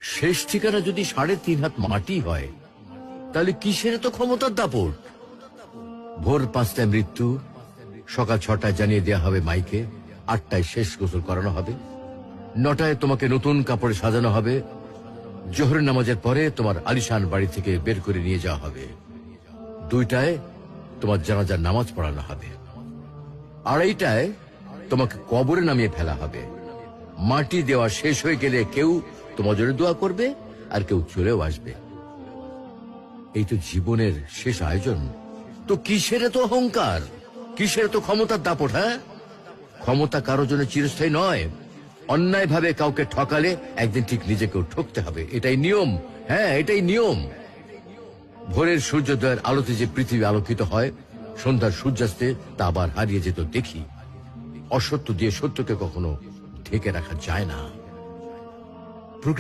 শেষ ঠিকানা যদি ৩.৫ হাত মাটি হয়, তাহলে কিসের তো ক্ষমতার দাপট? ভোর ৫টায় মৃত্যু, সকাল ৬টায় জানিয়ে দেওয়া হবে মাইকে, ৮টায় শেষ গোসল করানো হবে, ৯টায় তোমাকে নতুন কাপড়ে সাজানো হবে, জোহরের নামাজের পরে তোমার আলিশান বাড়ি থেকে বের করে নিয়ে যাওয়া হবে, ২টায় তোমার জানাজার নামাজ পড়ানো হবে, ২:৩০টায় তোমাকে কবরে নামিয়ে ফেলা হবে। মাটি দেওয়া শেষ হয়ে গেলে কেউ তোমার জন্য দোয়া করবে, আর কেউ চলেও আসবে। এই তো জীবনের শেষ আয়োজন। তো কিসের তো অহংকার, কিসের তো ক্ষমতার দাপট? হ্যাঁ, ক্ষমতা কারোর জন্য চিরস্থায়ী নয়। অন্যায় ভাবে কাউকে ঠকালে একদিন ঠিক নিজেকেও ঠকতে হবে, এটাই নিয়ম। হ্যাঁ, এটাই নিয়ম। ভোরের সূর্যোদয়ের আলোতে যে পৃথিবী আলোকিত হয়, সন্ধ্যার সূর্যাস্তে তা আবার হারিয়ে যেত দেখি। অসত্য দিয়ে সত্যকে কখনো ঢেকে রাখা যায় না। প্রকৃতি